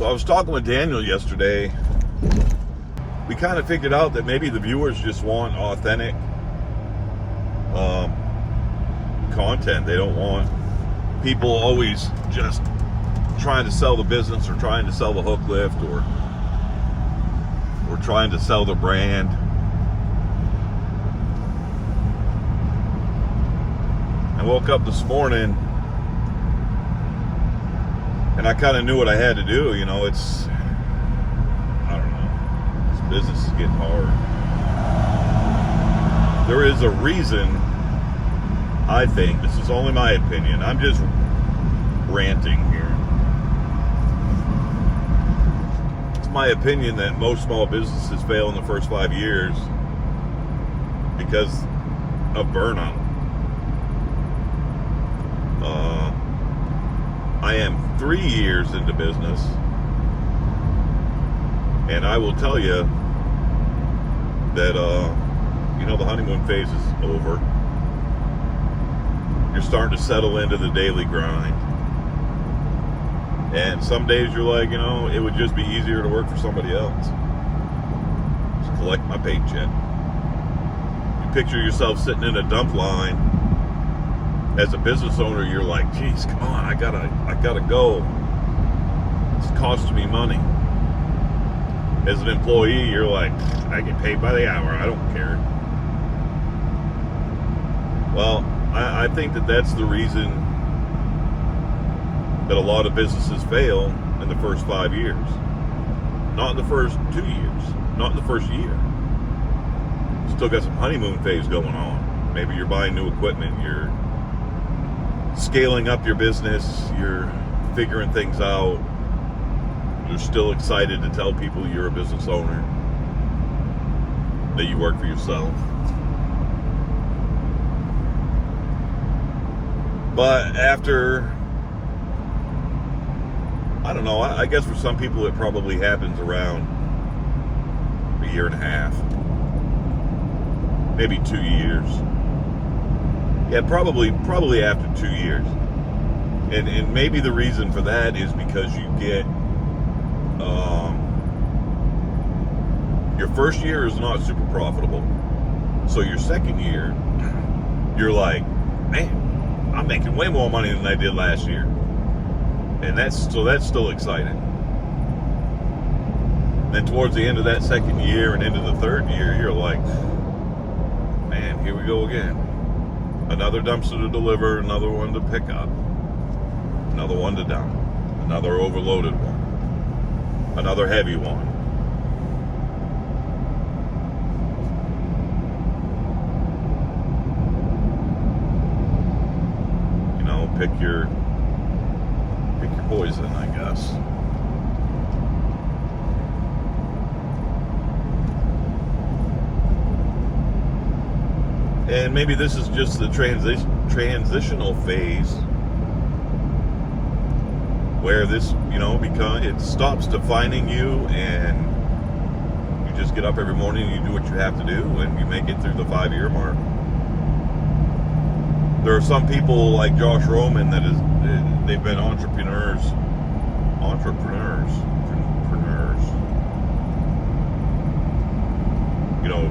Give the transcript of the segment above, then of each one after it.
So I was talking with Daniel yesterday. We kind of figured out that maybe the viewers just want authentic content. They don't want people always just trying to sell the business or trying to sell the hook lift or trying to sell the brand. I woke up this morning and I kind of knew what I had to do. You know, it's, I don't know, this business is getting hard. There is a reason, I think, this is only my opinion, I'm just ranting here. It's my opinion that most small businesses fail in the first 5 years because of burnout. I am 3 years into business, and I will tell you that, the honeymoon phase is over. You're starting to settle into the daily grind. And some days you're like, it would just be easier to work for somebody else. Just collect my paycheck. You picture yourself sitting in a dump line. As a business owner, you're like, geez, come on, I gotta go. It's costing me money. As an employee, you're like, I get paid by the hour, I don't care. Well, I think that that's the reason that a lot of businesses fail in the first 5 years. Not in the first 2 years. Not in the first year. Still got some honeymoon phase going on. Maybe you're buying new equipment, you're scaling up your business, you're figuring things out, you're still excited to tell people you're a business owner, that you work for yourself. But after, I don't know, I guess for some people it probably happens around a year and a half, maybe 2 years. Yeah, probably after 2 years. And maybe the reason for that is because you get, your first year is not super profitable. So your second year, you're like, man, I'm making way more money than I did last year. And that's still exciting. Then towards the end of that second year and into the third year, you're like, man, here we go again. Another dumpster to deliver, another one to pick up, another one to dump, another overloaded one, another heavy one. Pick your poison, I guess. And maybe this is just the transitional phase where this, it stops defining you and you just get up every morning and you do what you have to do and you make it through the 5-year mark. There are some people like Josh Roman they've been entrepreneurs,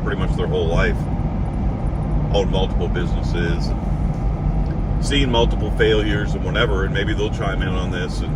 pretty much their whole life. Own multiple businesses, seen multiple failures and whatever, and maybe they'll chime in on this and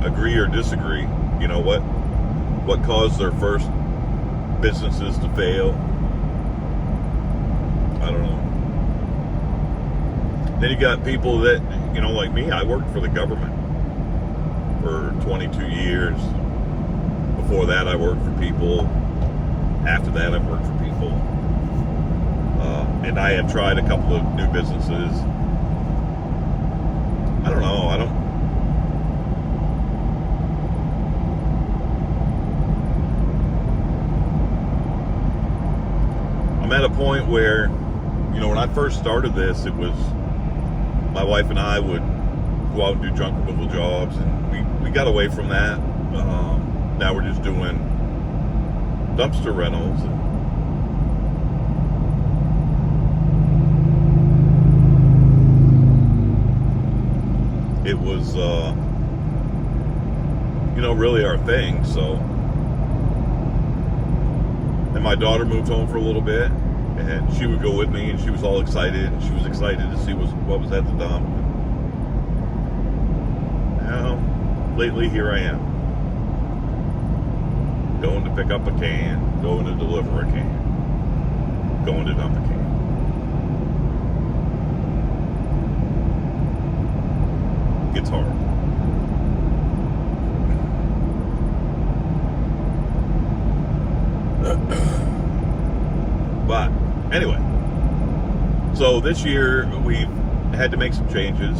agree or disagree. What caused their first businesses to fail? I don't know. Then you got people that, like me, I worked for the government for 22 years. Before that, I worked for people. After that, I've worked for people. And I have tried a couple of new businesses. I don't know. I'm at a point where, when I first started this, it was my wife and I would go out and do junk removal jobs, and we got away from that. Now we're just doing dumpster rentals. it was, really our thing. So, and my daughter moved home for a little bit, and she would go with me, and she was all excited, and she was excited to see what was at the dump. Now, lately, here I am. Going to pick up a can, going to deliver a can, going to dump a can. It's hard. But anyway, so this year we've had to make some changes.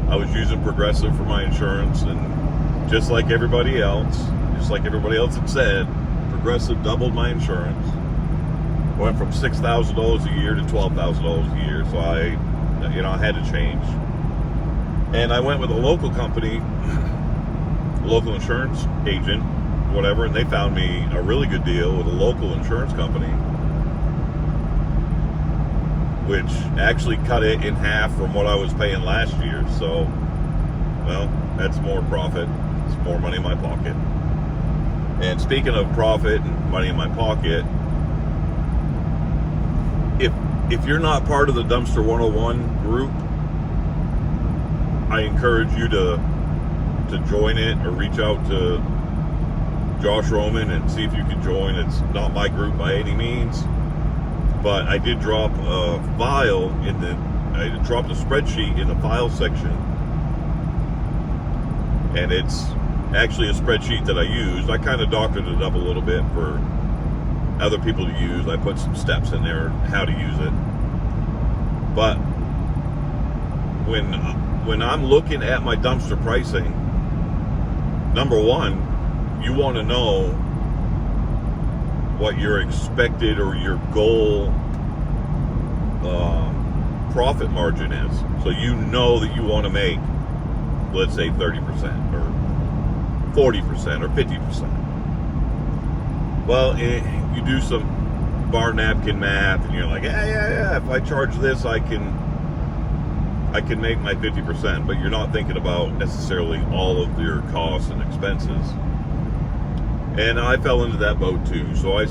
I was using Progressive for my insurance, and just like everybody else had said, Progressive doubled my insurance. Went from $6,000 a year to $12,000 a year, so I had to change. And I went with a local company, a local insurance agent, whatever, and they found me a really good deal with a local insurance company, which actually cut it in half from what I was paying last year. So, well, that's more profit. It's more money in my pocket. And speaking of profit and money in my pocket, if you're not part of the Dumpster 101 group, I encourage you to join it or reach out to Josh Roman and see if you can join. It's not my group by any means, but I did drop a file I dropped a spreadsheet in the file section, and it's actually a spreadsheet that I used. I kind of doctored it up a little bit for other people to use. I put some steps in there how to use it. But when I'm looking at my dumpster pricing, number one, you want to know what your expected or your goal profit margin is. So you know that you want to make, let's say, 30% or 40% or 50%. Well, you do some bar napkin math, and you're like, yeah, if I charge this, I can make my 50%, but you're not thinking about necessarily all of your costs and expenses. And I fell into that boat too. So I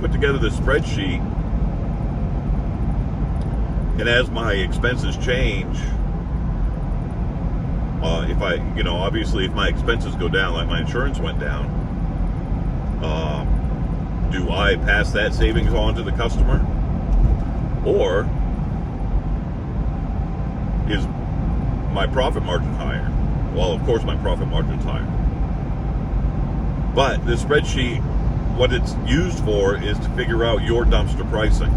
put together this spreadsheet, and as my expenses change, obviously if my expenses go down, like my insurance went down, do I pass that savings on to the customer? Or is my profit margin higher? Well, of course my profit margin's higher. But the spreadsheet, what it's used for is to figure out your dumpster pricing.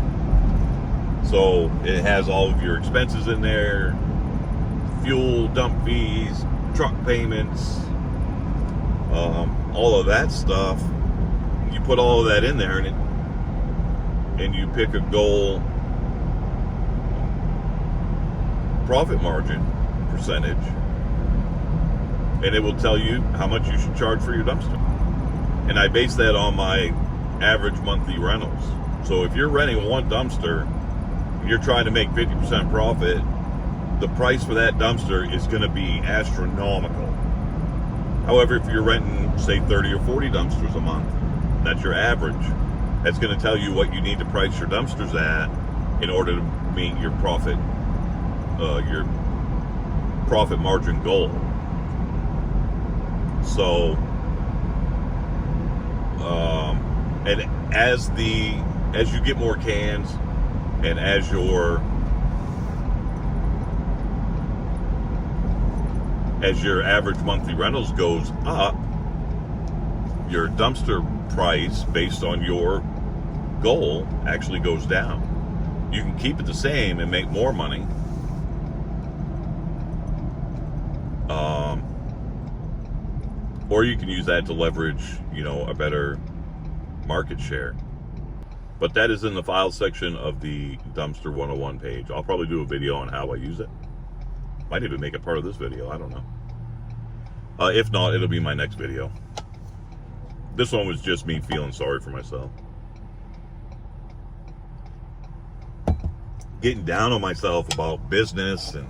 So it has all of your expenses in there, fuel, dump fees, truck payments, all of that stuff. You put all of that in there, and you pick a goal profit margin percentage, and it will tell you how much you should charge for your dumpster. And I base that on my average monthly rentals. So if you're renting one dumpster and you're trying to make 50% profit, the price for that dumpster is going to be astronomical. However, if you're renting, say, 30 or 40 dumpsters a month, that's your average. That's going to tell you what you need to price your dumpsters at in order to meet your profit margin goal. So, and as you get more cans, and as your average monthly rentals goes up, your dumpster price based on your goal actually goes down. You can keep it the same and make more money. Or you can use that to leverage, a better market share. But that is in the file section of the Dumpster 101 page. I'll probably do a video on how I use it. Might even make it part of this video. I don't know. If not, it'll be my next video. This one was just me feeling sorry for myself. getting down on myself about business and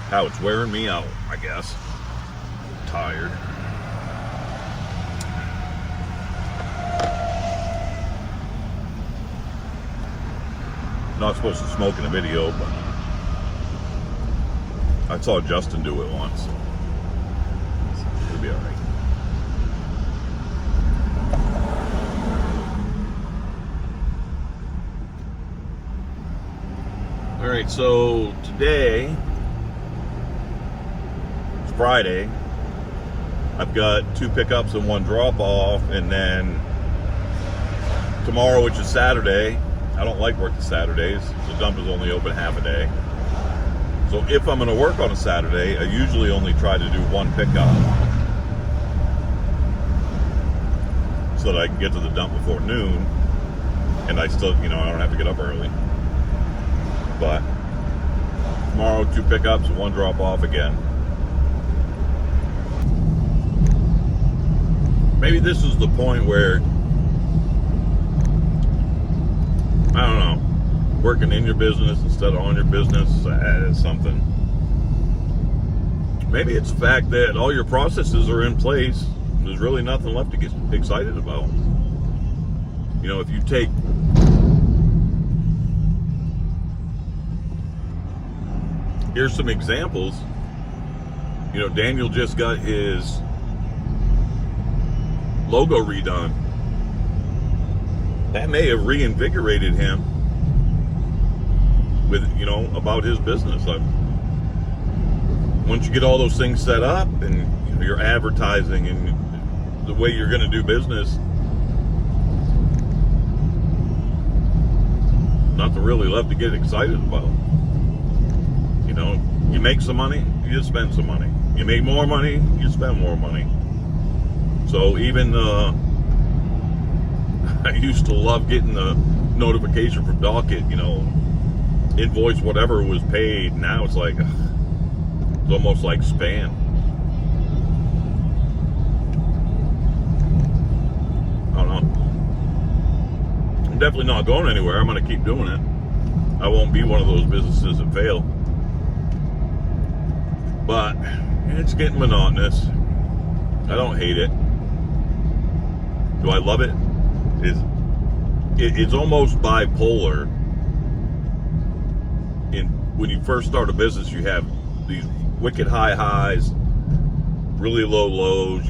how it's wearing me out, I guess. I'm tired. Not supposed to smoke in a video, but I saw Justin do it once. It'll be all right. All right, so today, it's Friday. I've got 2 pickups and 1 drop-off, and then tomorrow, which is Saturday, I don't like working Saturdays. The dump is only open half a day. So if I'm going to work on a Saturday, I usually only try to do 1 pickup so that I can get to the dump before noon, and I still, I don't have to get up early. But tomorrow, 2 pickups and 1 drop-off again. Maybe this is the point where, I don't know, working in your business instead of on your business is something. Maybe it's the fact that all your processes are in place. There's really nothing left to get excited about. If you take here's some examples. Daniel just got his logo redone. That may have reinvigorated him with, about his business. Once you get all those things set up and your advertising and the way you're going to do business, nothing really left to get excited about. You make some money, you spend some money. You make more money, you spend more money. So even I used to love getting the notification from Docket, invoice whatever was paid. Now it's like, it's almost like spam. I don't know. I'm definitely not going anywhere. I'm going to keep doing it. I won't be one of those businesses that fail. But it's getting monotonous. I don't hate it. Do I love it? It's almost bipolar. When you first start a business, you have these wicked high highs, really low lows,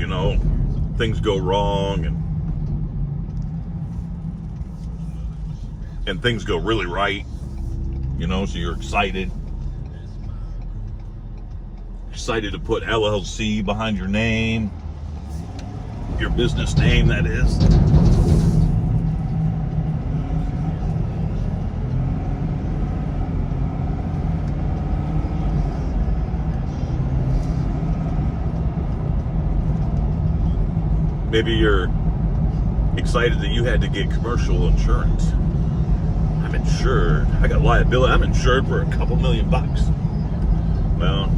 things go wrong, and things go really right, so you're excited to put LLC behind your name, your business name, that is. Maybe you're excited that you had to get commercial insurance. I'm insured. I got liability. I'm insured for a couple $1,000,000. Well,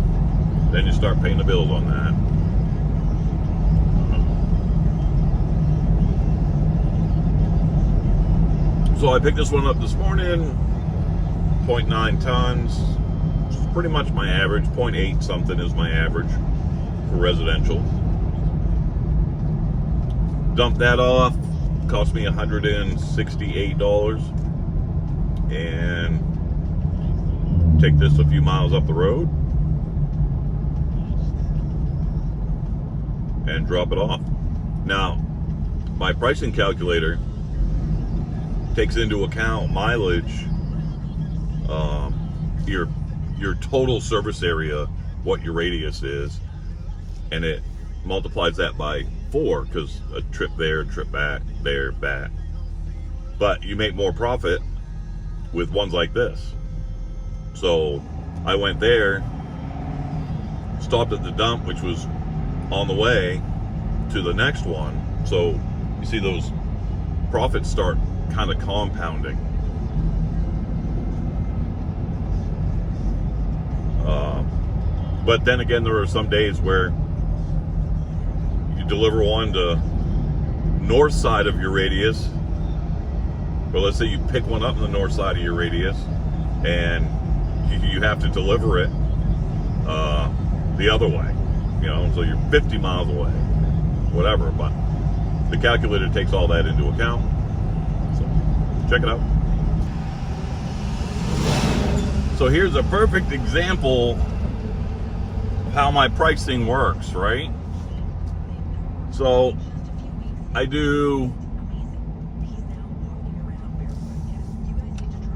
then you start paying the bills on that. So I picked this one up this morning, 0.9 tons. Which is pretty much my average. 0.8 something is my average for residential. Dump that off, cost me $168, and take this a few miles up the road and drop it off. Now, my pricing calculator takes into account mileage, your total service area, what your radius is, and it multiplies that by 4, because a trip there, trip back, there, back. But you make more profit with ones like this. So I went there, stopped at the dump, which was on the way to the next one. So you see those profits start kind of compounding. But then again, there are some days where you deliver one to north side of your radius, or let's say you pick one up in the north side of your radius, and you have to deliver it the other way, so you're 50 miles away, whatever, but the calculator takes all that into account. So check it out. So here's a perfect example of how my pricing works, right? So I do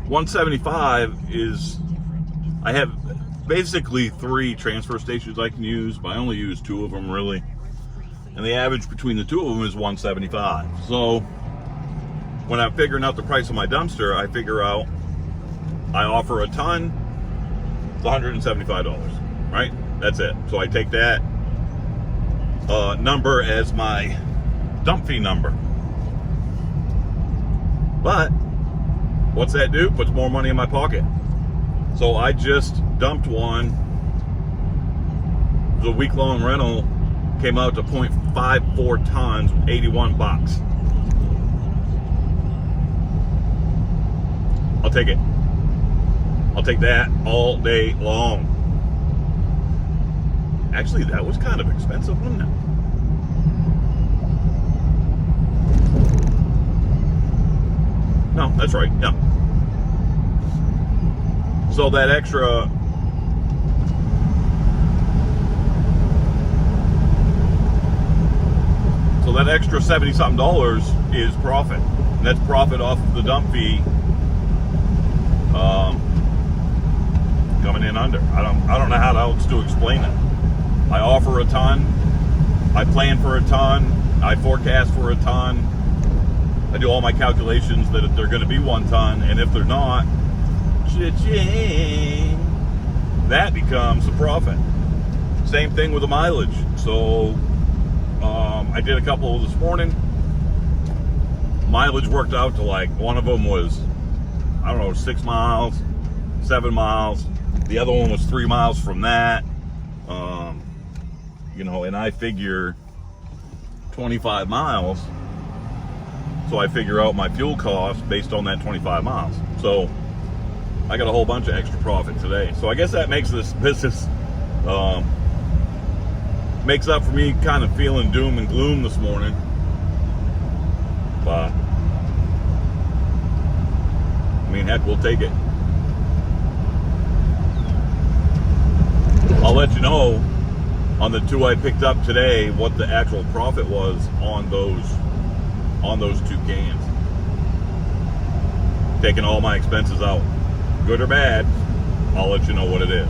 175 is, I have basically 3 transfer stations I can use, but I only use 2 of them really. And the average between the 2 of them is 175. So when I'm figuring out the price of my dumpster, I figure out I offer a ton, it's $175, right? That's it. So I take that number as my dump fee number. But what's that do? Puts more money in my pocket. So I just dumped one. It was a week-long rental. Came out to 0.54 tons, $81. I'll take it. I'll take that all day long. Actually, that was kind of expensive, wasn't it? No, that's right, yeah. So that extra $70-something is profit. And that's profit off of the dump fee coming in under. I don't know how else to explain it. I offer a ton, I plan for a ton, I forecast for a ton, I do all my calculations that they're going to be 1 ton, and if they're not, cha-ching, that becomes a profit. Same thing with the mileage. So I did a couple this morning. Mileage worked out to, like, one of them was, 6 miles, 7 miles. The other one was 3 miles from that. And I figure 25 miles. So I figure out my fuel cost based on that 25 miles. So I got a whole bunch of extra profit today. So I guess that makes this business, makes up for me kind of feeling doom and gloom this morning. But, heck, we'll take it. I'll let you know on the 2 I picked up today what the actual profit was on those 2 cans. Taking all my expenses out, good or bad, I'll let you know what it is.